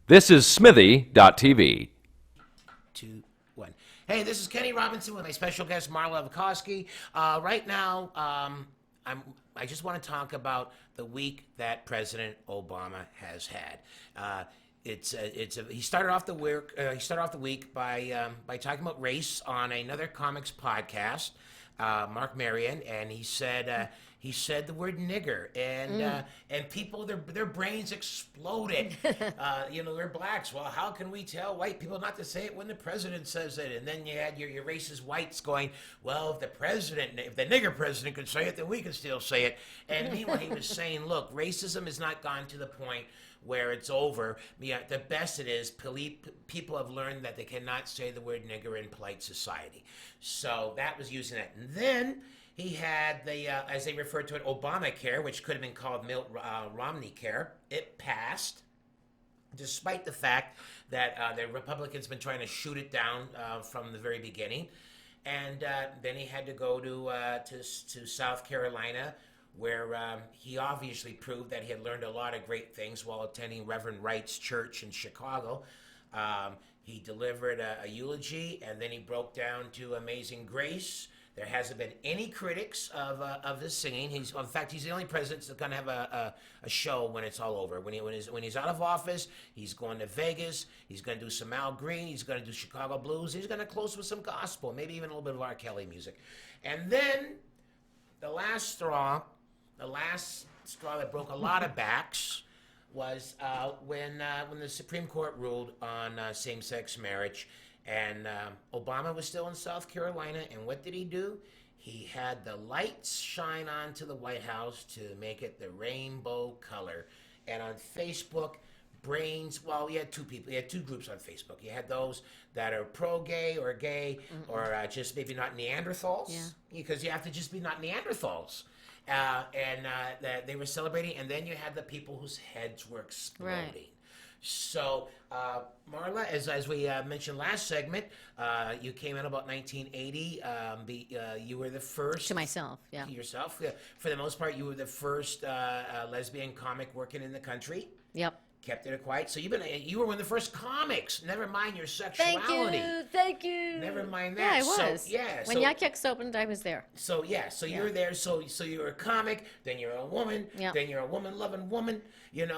This is Smithy.tv. 2, 1. Hey, this is Kenny Robinson with my special guest Marla Vikoski. Right now, I just want to talk about the week that President Obama has had. He started off the week by talking about race on another comics podcast, Mark Marion, and he said the word nigger, and people their brains exploded. They're blacks. Well, how can we tell white people not to say it when the president says it? And then you had your racist whites going, well, if the nigger president could say it, then we can still say it. And meanwhile, he was saying, look, racism has not gone to the point where it's over. The best it is, people have learned that they cannot say the word nigger in polite society. So that was using it. And then he had as they referred to it, Obamacare, which could have been called Mitt Romney care. It passed, despite the fact that the Republicans been trying to shoot it down from the very beginning. And then he had to go to South Carolina, where he obviously proved that he had learned a lot of great things while attending Reverend Wright's church in Chicago. He delivered a eulogy, and then he broke down to Amazing Grace. There hasn't been any critics of his singing. In fact, he's the only president that's going to have a show when it's all over. When he's out of office, he's going to Vegas. He's going to do some Al Green. He's going to do Chicago blues. He's going to close with some gospel, maybe even a little bit of R. Kelly music. And then the last straw that broke a lot of backs was when the Supreme Court ruled on same-sex marriage, and Obama was still in South Carolina. And what did he do? He had the lights shine onto the White House to make it the rainbow color. And on Facebook, he had two groups on Facebook. You had those that are pro-gay or gay, or just maybe not Neanderthals, because you have to just be not Neanderthals. That they were celebrating, and then you had the people whose heads were exploding. Right. So, Marla, as we mentioned last segment, you came in about 1980. You were the first. To myself, yeah. Yourself. For the most part, you were the first lesbian comic working in the country. Yep. Kept it quiet. So you were one of the first comics. Never mind your sexuality. Thank you. Never mind Yeah, that. I was. When Yak Yak's opened, I was there. So you were there. So you're a comic. Then you're a woman. Yeah. Then you're a woman-loving woman.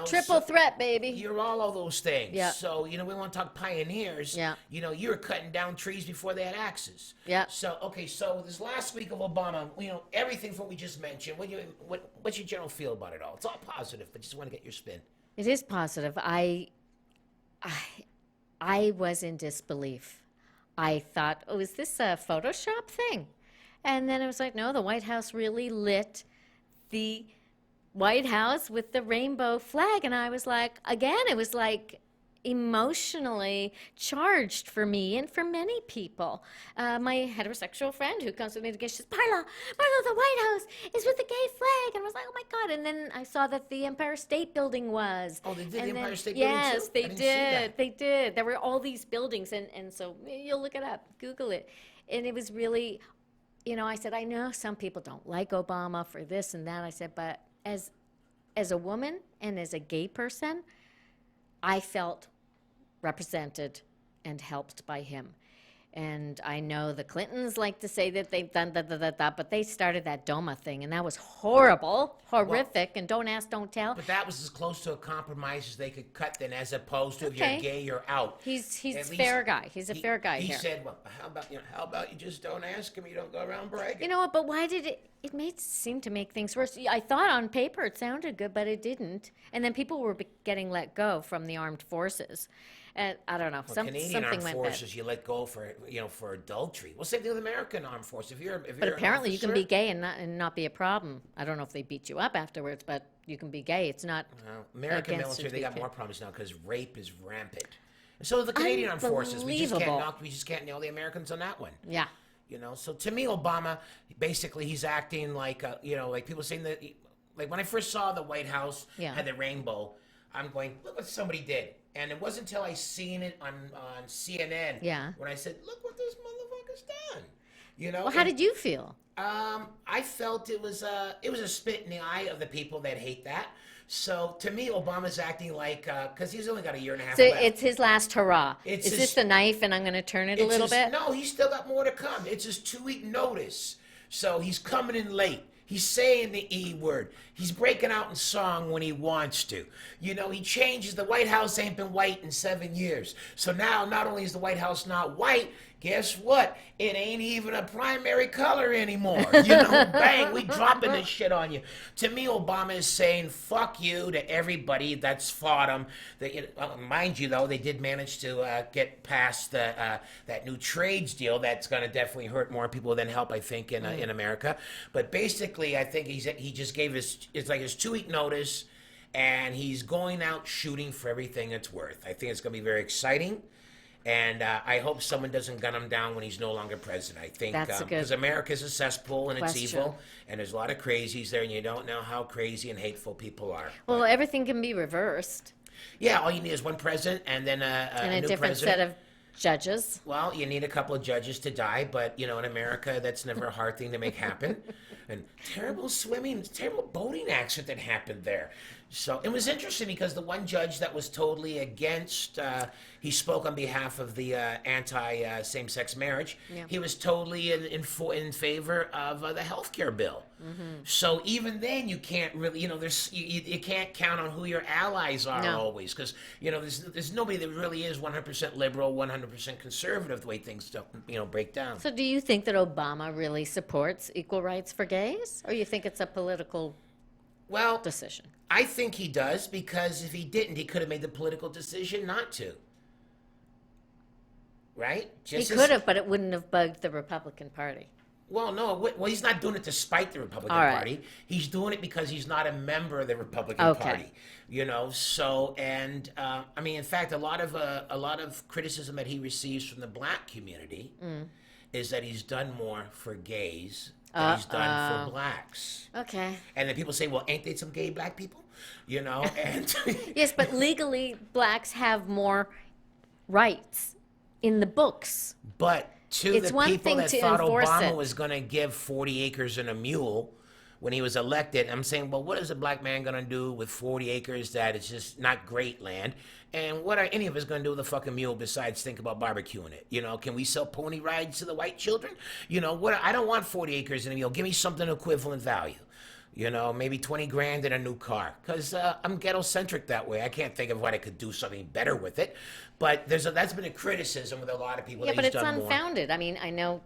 Triple threat, baby. You're all of those things. Yeah. So we want to talk pioneers. Yeah. You were cutting down trees before they had axes. Yeah. So so this last week of Obama, everything from what we just mentioned. What's your general feel about it all? It's all positive, but just want to get your spin. It is positive. I was in disbelief. I thought, oh, is this a Photoshop thing? And then it was like, no, the White House really lit the White House with the rainbow flag. And I was like, again, it was like emotionally charged for me and for many people. My heterosexual friend who comes with me to get, she says, Marla, the White House is with the gay flag. And I was like, oh my God. And then I saw that the Empire State Building was. Oh, they did the Empire State Building Yes, too? they I didn't see that. They did. There were all these buildings. And so you'll look it up, Google it. And it was really, I said, I know some people don't like Obama for this and that. I said, but as a woman and as a gay person, I felt represented and helped by him. And I know the Clintons like to say that they've done that, but they started that DOMA thing, and that was horrible, horrific, and don't ask, don't tell. But that was as close to a compromise as they could cut then, as opposed to if you're Okay. gay, you're out. He's a At least fair guy. He's a fair guy He here. said, well, how about you just don't ask him, you don't go around bragging. You know what, but why did it made seem to make things worse. I thought on paper it sounded good, but it didn't. And then people were getting let go from the armed forces. And I don't know, Well, Canadian something armed went forces, bad. you let go for adultery. Well, same thing with American armed forces. If you're But an apparently you can be officer- gay and not be a problem. I don't know if they beat you up afterwards, but you can be gay. It's not Well, American against military, it they to got be more fair. problems now because rape is rampant. And so the Canadian armed forces, we just Unbelievable. can't nail the Americans on that one. Yeah. So to me, Obama, basically, he's acting like, like people saying that, like when I first saw the White House Yeah. had the rainbow, I'm going, look what somebody did. And it wasn't until I seen it on CNN Yeah. when I said, look what this motherfucker's done. Well, how did you feel? I felt it was a spit in the eye of the people that hate that. So to me, Obama's acting like, because he's only got a year and a half So left. it's his last hurrah. It's Is his- this the knife and I'm going to turn it a little bit? No, he's still got more to come. It's his 2-week notice. So he's coming in late. He's saying the E word. He's breaking out in song when he wants to. You know, he changes. The White House ain't been white in 7 years. So now, not only is the White House not white, guess what? It ain't even a primary color anymore. You know, bang, we dropping this shit on you. To me, Obama is saying fuck you to everybody that's fought him. Mind you, though, they did manage to get past that new trades deal that's going to definitely hurt more people than help, I think, in America. But basically, I think he just gave it's like his 2-week notice, and he's going out shooting for everything it's worth. I think it's going to be very exciting. And I hope someone doesn't gun him down when he's no longer president. I think That's a good because America's a cesspool and it's question. evil, and there's a lot of crazies there, and you don't know how crazy and hateful people are. Well, everything can be reversed. Yeah, all you need is one president and then And a new different president. set of judges. Well, you need a couple of judges to die, but in America, that's never a hard thing to make happen. And terrible boating accident that happened there. So it was interesting because the one judge that was totally against, he spoke on behalf of the anti-same-sex marriage. Yeah. He was totally in favor of the health care bill. Mm-hmm. So even then, you can't really, you can't count on who your allies are always, because there's nobody that really is 100% liberal, 100% conservative the way things don't break down. So do you think that Obama really supports equal rights for gays? Or you think it's a political decision? I think he does, because if he didn't, he could have made the political decision not to. Right? He could have, but it wouldn't have bugged the Republican Party. Well, no. Well, he's not doing it to spite the Republican Party. He's doing it because he's not a member of the Republican Party. So, and I mean, in fact, a lot of criticism that he receives from the black community is that he's done more for gays than he's done for blacks. Okay. And then people say, well, ain't they some gay black people? And Yes, but legally, blacks have more rights in the books. But to It's the one people thing that to thought enforce Obama it. was going to give 40 acres and a mule when he was elected, I'm saying, well, what is a black man going to do with 40 acres that is just not great land? And what are any of us going to do with a fucking mule besides think about barbecuing it? Can we sell pony rides to the white children? I don't want 40 acres and a mule. Give me something equivalent value. Maybe 20 grand in a new car. Because I'm ghetto-centric that way. I can't think of what I could do something better with it. But that's been a criticism with a lot of people. Yeah, that but he's it's done more. unfounded. I mean, I know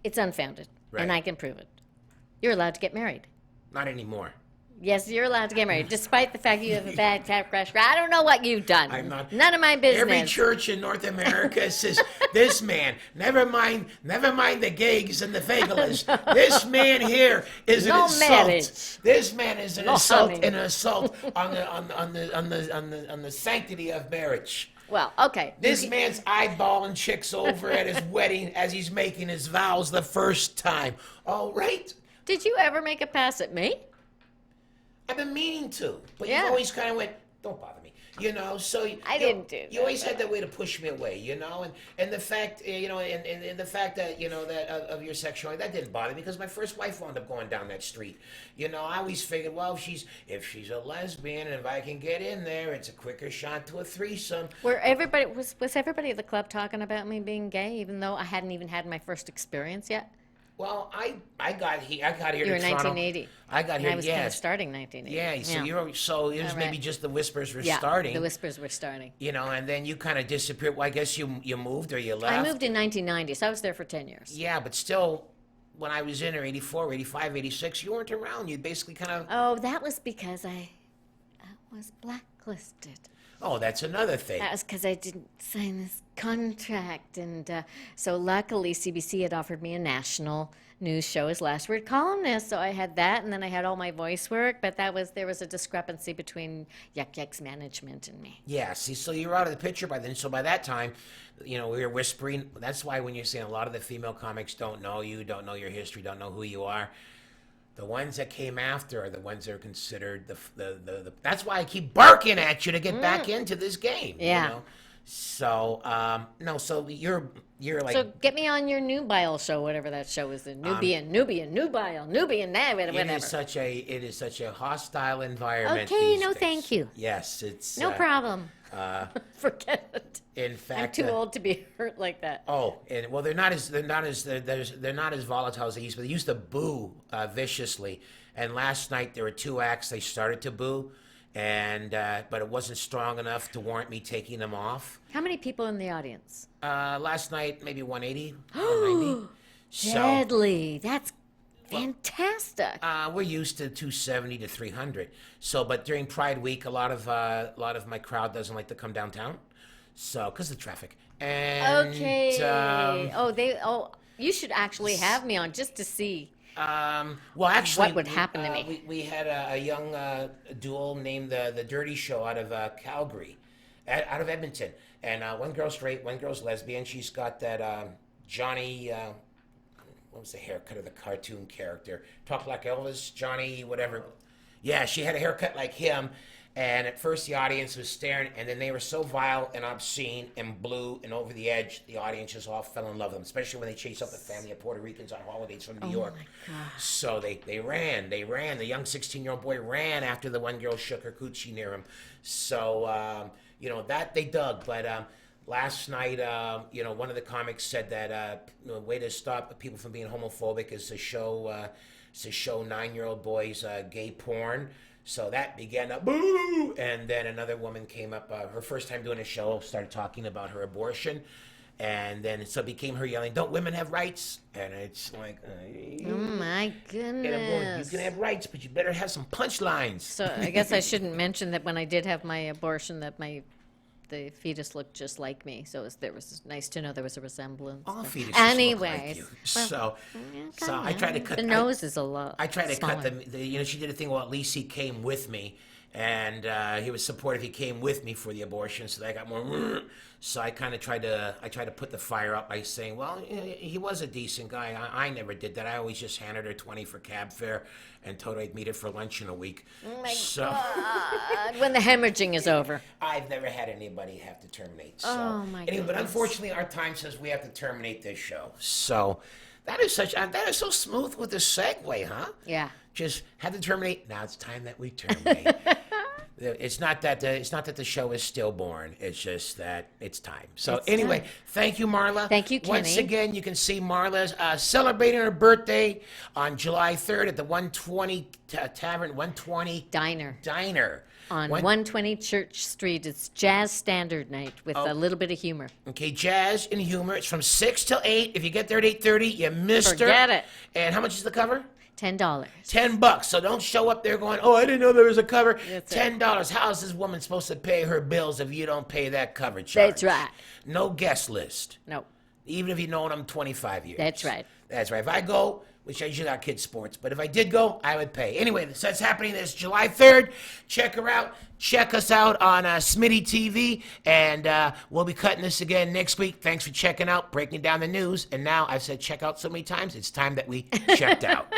it's unfounded, Right. and I can prove it. You're allowed to get married. Not anymore. Yes, you're allowed to get married, despite the fact you have a bad cat crush. I don't know what you've done. I'm not. None of my business. Every church in North America says, this man, never mind the gays and the fagelas. This man here is an No insult. marriage. This man is an No assault, honey. an assault on the sanctity of marriage. Well, okay. This man's eyeballing chicks over at his wedding as he's making his vows the first time. All right. Did you ever make a pass at me? I've been meaning to, but Yeah. you always kind of went, don't bother me, So I didn't do You always had that way to push me away, and the fact, and the fact that that of your sexuality, that didn't bother me because my first wife wound up going down that street. I always figured, well, if she's a lesbian and if I can get in there, it's a quicker shot to a threesome. Was everybody at the club talking about me being gay, even though I hadn't even had my first experience yet? Well, I got here. You were to Toronto. 1980. I got And here. I was kind of starting 1980. Yeah, so it was All maybe right. just the whispers were Yeah, starting. the whispers were starting. And then you kind of disappeared. Well, I guess you moved or you left. I moved in 1990, so I was there for 10 years. Yeah, but still, when I was in there, 84, 85, 86, you weren't around. You basically kind of. Oh, that was because I was blacklisted. Oh, that's another thing. That was because I didn't sign this contract. And so luckily, CBC had offered me a national news show as last word columnist. So I had that, and then I had all my voice work. But there was a discrepancy between Yuck Yuck's management and me. Yeah, see, so you were out of the picture by then. So by that time, we were whispering. That's why when you're saying a lot of the female comics don't know you, don't know your history, don't know who you are. The ones that came after are the ones that are considered the that's why I keep barking at you to get back into this game. Yeah. So no, so you're like So get me on your nubile show, whatever that show is. Nubian, nubile, whatever. it is such a hostile environment. Okay, these no, days. thank you. Yes, it's No problem. Forget it. In I'm fact, too old to be hurt like that. Oh, and well, they're not as volatile as they used to be. They used to boo viciously, and last night there were two acts they started to boo, and but it wasn't strong enough to warrant me taking them off. How many people in the audience? Last night maybe 180, 190. So Deadly. That's fantastic. we're used to 270 to 300. So, but during Pride Week, a lot of my crowd doesn't like to come downtown, so because of traffic. And Okay. You should actually have me on just to see. well, actually, What would happen to me? We had a young duel named the Dirty Show out of Calgary, out of Edmonton, and one girl's straight, one girl's lesbian. She's got that Johnny. What was the haircut of the cartoon character? Talk like Elvis, Johnny, whatever. Yeah, she had a haircut like him. And at first the audience was staring, and then they were so vile and obscene and blue and over the edge, the audience just all fell in love with them, especially when they chased up a family of Puerto Ricans on holidays from New York. My God. So they ran. The young 16-year-old boy ran after the one girl shook her coochie near him. So, that they dug. But last night, one of the comics said that the way to stop people from being homophobic is to show 9-year-old boys gay porn. So that began a boo, and then another woman came up, her first time doing a show, started talking about her abortion, and then so it became her yelling, "Don't women have rights?" And it's like, Oh my and I'm going, you goodness. can have rights, but you better have some punchlines. So I guess I shouldn't mention that when I did have my abortion, that the fetus looked just like me. So it was nice to know there was a resemblance. All there. fetuses look like Anyways, you. well, So I tried to cut the nose is a lot. I tried to cut smaller. she did a thing. Well, at least he came with me, and he was supportive. He came with me for the abortion, so that got more. So I kind of tried to put the fire up by saying, well, he was a decent guy. I never did that. I always just handed her 20 for cab fare and told her I'd meet her for lunch in a week. Oh my So God, when the hemorrhaging is over. I've never had anybody have to terminate. So Oh, my anyway, but goodness. unfortunately, our time says we have to terminate this show. So that is so smooth with the segue, huh? Yeah. Just had to terminate. Now it's time that we terminate. It's not that the show is stillborn. It's just that it's time. So It's anyway, time. thank you, Marla. Thank you, Once Kenny. again, you can see Marla's celebrating her birthday on July 3rd at the 120 Tavern, 120 Diner. On One- 120 Church Street, it's jazz standard night with a little bit of humor. Okay, jazz and humor. It's from 6 till 8. If you get there at 8:30, you missed her. Forget it. And how much is the cover? $10. $10. So don't show up there going, "Oh, I didn't know there was a cover." That's it. $10. How is this woman supposed to pay her bills if you don't pay that cover charge? That's right. No guest list, No, even if you've known them 25 years. that's right. That's right. If I go, which I usually got kids' sports, but if I did go, I would pay. Anyway, that's happening this July 3rd. Check her out. Check us out on Smitty TV, and we'll be cutting this again next week. Thanks for checking out, breaking down the news. And now I've said check out so many times, it's time that we checked out.